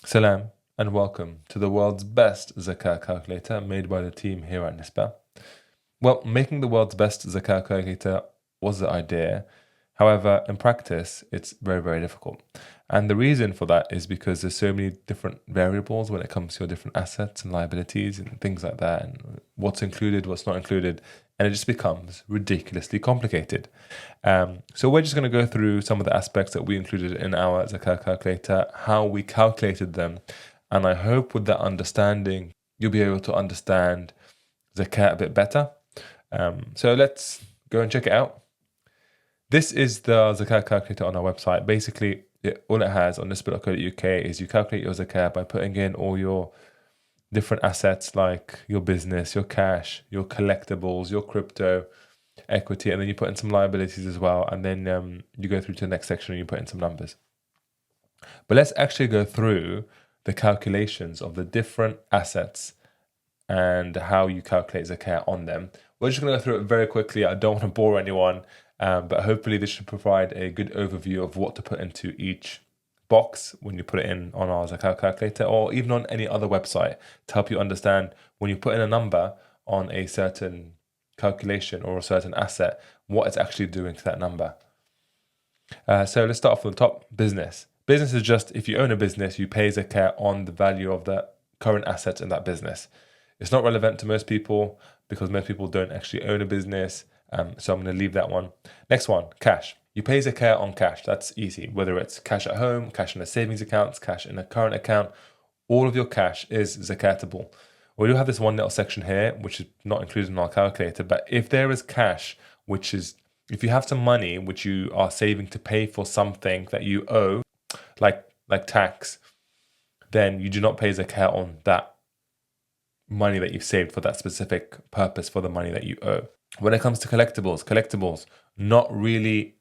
Salam and welcome to the world's best Zakat calculator made by the team here at Nisba. Well, making the world's best Zakat calculator was the idea. However, in practice, it's very, very difficult. And the reason for that is because there's so many different variables when it comes to your different assets and liabilities and things like that, and what's included, what's not included, and it just becomes ridiculously complicated. So we're just going to go through some of the aspects that we included in our Zakat calculator, how we calculated them, and I hope with that understanding, you'll be able to understand Zakat a bit better. So let's go and check it out. This is the Zakat calculator on our website. Basically, all it has on nisba.co.uk is you calculate your Zakat by putting in all your different assets like your business, your cash, your collectibles, your crypto, equity, and then you put in some liabilities as well. And then you go through to the next section and you put in some numbers. But let's actually go through the calculations of the different assets and how you calculate Zakat on them. We're just going to go through it very quickly. I don't want to bore anyone, but hopefully this should provide a good overview of what to put into each box when you put it in on our Zakat calculator or even on any other website to help you understand when you put in a number on a certain calculation or a certain asset, what it's actually doing to that number. So let's start off from the top, business. Business is just if you own a business, you pay Zakat on the value of the current assets in that business. It's not relevant to most people because most people don't actually own a business. So I'm going to leave that one. Next one, cash. You pay Zakat on cash. That's easy. Whether it's cash at home, cash in a savings account, cash in a current account, all of your cash is zakatable. We do have this one little section here, which is not included in our calculator. But if there is cash, which is, if you have some money which you are saving to pay for something that you owe, like tax, then you do not pay Zakat on that money that you've saved for that specific purpose for the money that you owe. When it comes to collectibles, not really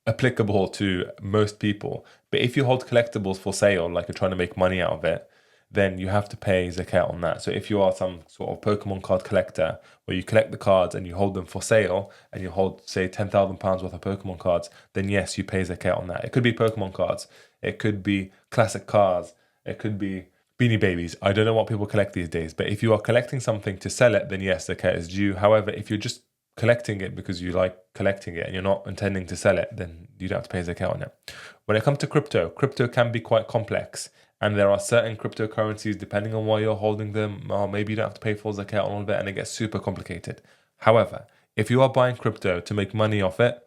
applicable to most people. But if you hold collectibles for sale, like you're trying to make money out of it, then you have to pay Zakat on that. So if you are some sort of Pokemon card collector, where you collect the cards and you hold them for sale, and you hold, say, £10,000 worth of Pokemon cards, then yes, you pay Zakat on that. It could be Pokemon cards, it could be classic cars, it could be Beanie Babies. I don't know what people collect these days, but if you are collecting something to sell it, then yes, Zakat is due. However, if you're just collecting it because you like collecting it and you're not intending to sell it, then you don't have to pay Zakat on it. When it comes to crypto can be quite complex. And there are certain cryptocurrencies, depending on why you're holding them, or maybe you don't have to pay full Zakat on all of it, and it gets super complicated. However, if you are buying crypto to make money off it,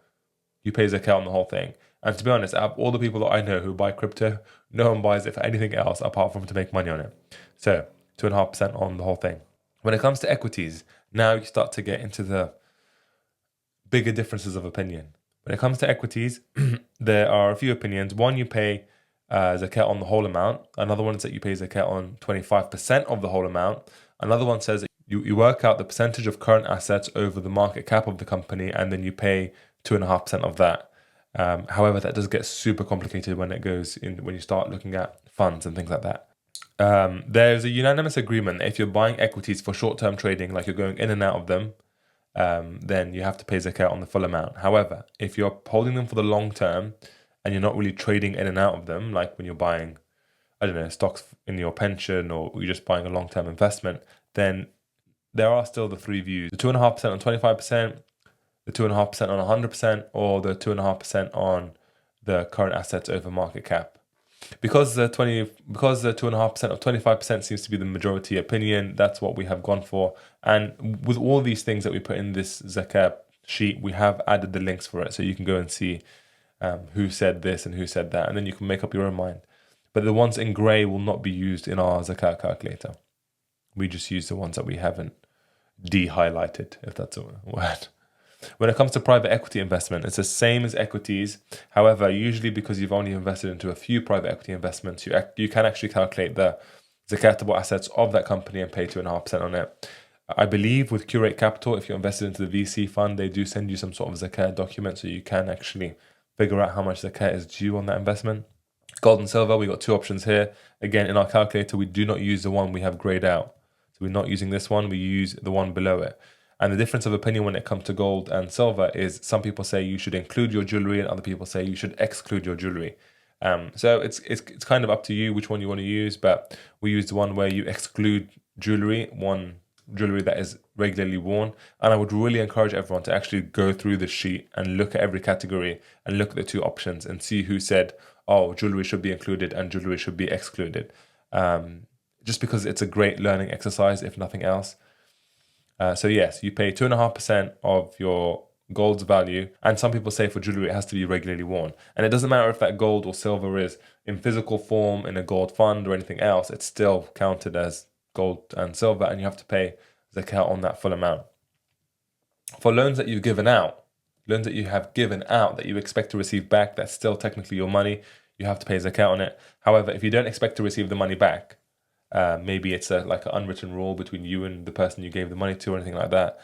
you pay Zakat on the whole thing. And to be honest, out of all the people that I know who buy crypto, no one buys it for anything else apart from to make money on it. So 2.5% on the whole thing. When it comes to equities, now you start to get into the bigger differences of opinion. When it comes to equities, there are a few opinions. One, you pay Zakat on the whole amount. Another one is that you pay Zakat on 25% of the whole amount. Another one says that you work out the percentage of current assets over the market cap of the company, and then you pay 2.5% of that. However, that does get super complicated when it goes in when you start looking at funds and things like that. There's a unanimous agreement that if you're buying equities for short-term trading, like you're going in and out of them, then you have to pay Zakat on the full amount. However, if you're holding them for the long term and you're not really trading in and out of them, like when you're buying, I don't know, stocks in your pension or you're just buying a long-term investment, then there are still the three views: the 2.5% on 25%, the 2.5% on 100%, or the 2.5% on the current assets over market cap. Because the 2.5% of 25% seems to be the majority opinion, that's what we have gone for. And with all these things that we put in this Zakat sheet, we have added the links for it, so you can go and see who said this and who said that, and then you can make up your own mind. But the ones in grey will not be used in our Zakat calculator. We just use the ones that we haven't de-highlighted, if that's a word. When it comes to private equity investment, it's the same as equities. However, usually because you've only invested into a few private equity investments, you can actually calculate the zakatable assets of that company and pay 2.5% on it. I believe with Curate Capital, if you're invested into the VC fund, they do send you some sort of zakat document so you can actually figure out how much zakat is due on that investment. Gold and silver, we got two options here. Again, in our calculator, we do not use the one we have grayed out. So we're not using this one, we use the one below it. And the difference of opinion when it comes to gold and silver is some people say you should include your jewelry and other people say you should exclude your jewelry. So it's kind of up to you which one you want to use, but we use the one where you exclude jewelry that is regularly worn. And I would really encourage everyone to actually go through the sheet and look at every category and look at the two options and see who said, oh, jewelry should be included and jewelry should be excluded. Just because it's a great learning exercise, if nothing else. So yes, you pay 2.5% of your gold's value, and some people say for jewelry it has to be regularly worn, and it doesn't matter if that gold or silver is in physical form in a gold fund or anything else, it's still counted as gold and silver, and you have to pay zakat on that full amount. For loans that you've given out, loans that you have given out that you expect to receive back, that's still technically your money, you have to pay zakat on it. However, if you don't expect to receive the money back, maybe it's like an unwritten rule between you and the person you gave the money to or anything like that,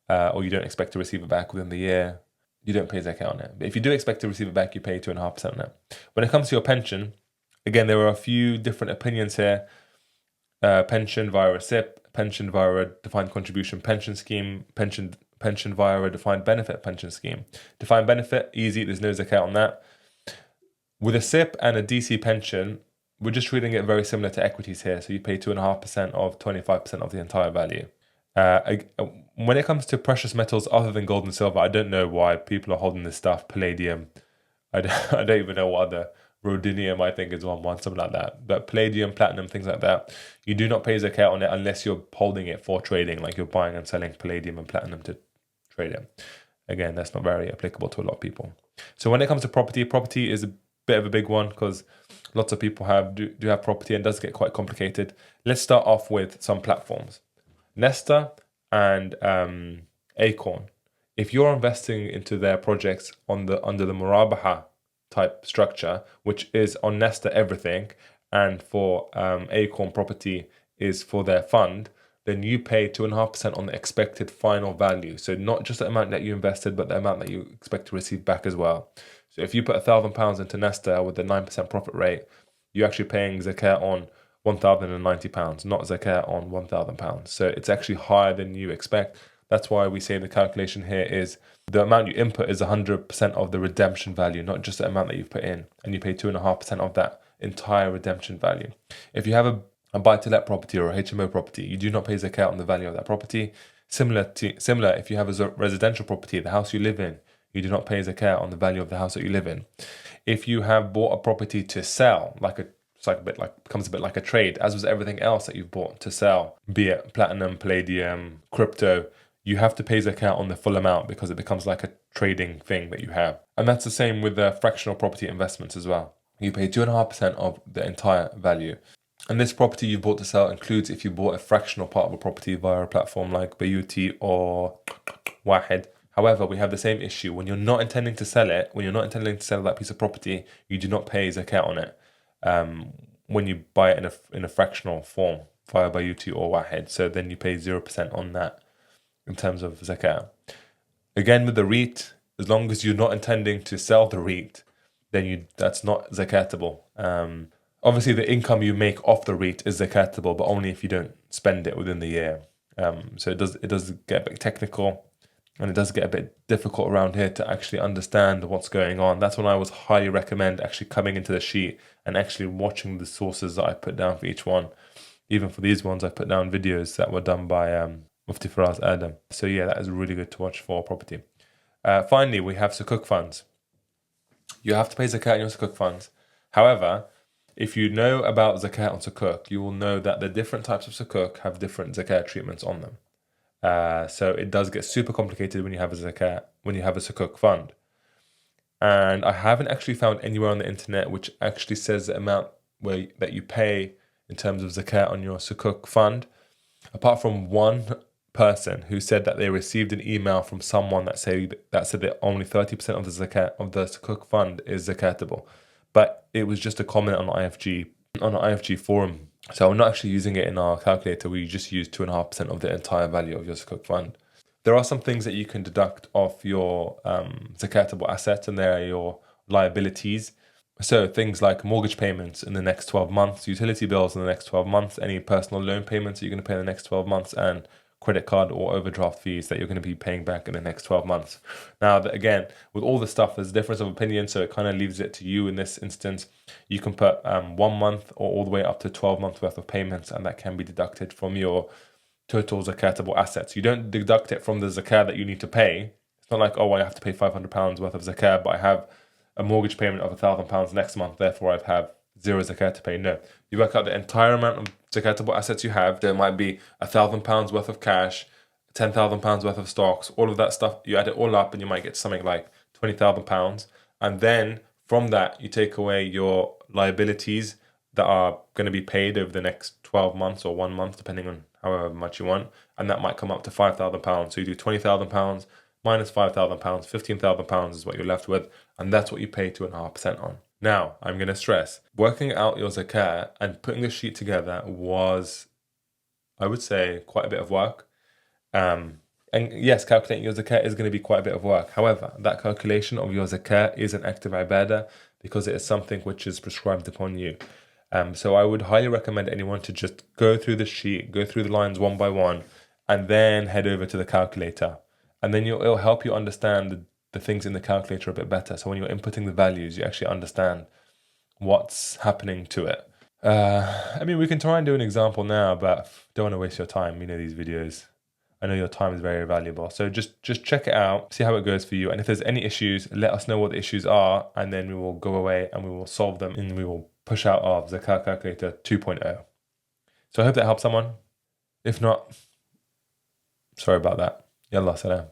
or you don't expect to receive it back within the year, you don't pay zakat on it. But if you do expect to receive it back, you pay 2.5% on it. When it comes to your pension, again, there are a few different opinions here. Pension via a SIP, pension via a defined contribution pension scheme, pension via a defined benefit pension scheme. Defined benefit, easy, there's no zakat on that. With a SIP and a DC pension, we're just treating it very similar to equities here. So you pay 2.5% of 25% of the entire value. When it comes to precious metals other than gold and silver, I don't know why people are holding this stuff. Palladium, I don't even know what other, rhodium, I think is one, something like that. But palladium, platinum, things like that, you do not pay zakat on it unless you're holding it for trading, like you're buying and selling palladium and platinum to trade it. Again, that's not very applicable to a lot of people. So when it comes to property is a bit of a big one because lots of people do have property and it does get quite complicated. Let's start off with some platforms. Nesta and Acorn. If you're investing into their projects under the Murabaha type structure, which is on Nesta everything, and for Acorn property is for their fund, then you pay 2.5% on the expected final value. So not just the amount that you invested, but the amount that you expect to receive back as well. So if you put £1,000 into Nesta with a 9% profit rate, you're actually paying zakat on £1,090, not zakat on £1,000. So it's actually higher than you expect. That's why we say the calculation here is the amount you input is 100% of the redemption value, not just the amount that you've put in. And you pay 2.5% of that entire redemption value. If you have a buy-to-let property or a HMO property, you do not pay zakat on the value of that property. Similar, if you have a residential property, the house you live in, you do not pay zakat on the value of the house that you live in. If you have bought a property to sell, becomes a bit like a trade, as was everything else that you've bought to sell, be it platinum, palladium, crypto, you have to pay zakat on the full amount because it becomes like a trading thing that you have. And that's the same with the fractional property investments as well. You pay 2.5% of the entire value. And this property you bought to sell includes if you bought a fractional part of a property via a platform like Bayuti or Wahed. However, we have the same issue. When you're not intending to sell it, when you're not intending to sell that piece of property, you do not pay zakat on it when you buy it in a fractional form via Bayuti or Wahed. So then you pay 0% on that in terms of zakat. Again, with the REIT, as long as you're not intending to sell the REIT, then that's not zakatable. Obviously, the income you make off the REIT is zakatable, but only if you don't spend it within the year. So it does get a bit technical, and it does get a bit difficult around here to actually understand what's going on. That's when I would highly recommend actually coming into the sheet and actually watching the sources that I put down for each one. Even for these ones, I put down videos that were done by Mufti Faraz Adam. So yeah, that is really good to watch for property. Finally, we have Sukuk funds. You have to pay zakat on your Sukuk funds. However, if you know about zakat on Sukuk, you will know that the different types of Sukuk have different zakat treatments on them. So it does get super complicated when you have a Sukuk fund. And I haven't actually found anywhere on the internet which actually says the amount that you pay in terms of zakat on your Sukuk fund, apart from one person who said that they received an email from someone that said that only 30% of the zakat of the Sukuk fund is zakatable. But it was just a comment on the IFG forum. So we're not actually using it in our calculator. We just use 2.5% of the entire value of your Sukuk fund. There are some things that you can deduct off your zakatable assets, and there are your liabilities. So things like mortgage payments in the next 12 months, utility bills in the next 12 months, any personal loan payments that you're going to pay in the next 12 months, and credit card or overdraft fees that you're going to be paying back in the next 12 months. Now, again, with all the stuff, there's a difference of opinion, so it kind of leaves it to you in this instance. You can put 1 month or all the way up to 12 months worth of payments, and that can be deducted from your total zakatable assets. You don't deduct it from the zakat that you need to pay. It's not like, oh, I have to pay £500 worth of zakat, but I have a mortgage payment of £1,000 next month, therefore I have zero zakat to pay. No, you work out the entire amount of zakatable assets you have. There might be £1,000 worth of cash, £10,000 worth of stocks, all of that stuff. You add it all up and you might get something like £20,000. And then from that, you take away your liabilities that are going to be paid over the next 12 months or 1 month, depending on however much you want. And that might come up to £5,000. So you do £20,000 minus £5,000, £15,000 is what you're left with. And that's what you pay 2.5% on. Now, I'm going to stress, working out your zakat and putting the sheet together was, I would say, quite a bit of work. And yes, calculating your zakat is going to be quite a bit of work. However, that calculation of your zakat is an act of ibadah because it is something which is prescribed upon you. So I would highly recommend anyone to just go through the sheet, go through the lines one by one, and then head over to the calculator. And then it'll help you understand the things in the calculator a bit better. So when you're inputting the values, you actually understand what's happening to it. I mean, we can try and do an example now, but don't want to waste your time. You know, these videos, I know your time is very valuable. So just check it out, see how it goes for you. And if there's any issues, let us know what the issues are, and then we will go away and we will solve them and we will push out our Zakat Calculator 2.0. So I hope that helps someone. If not, sorry about that. Yallah, salam.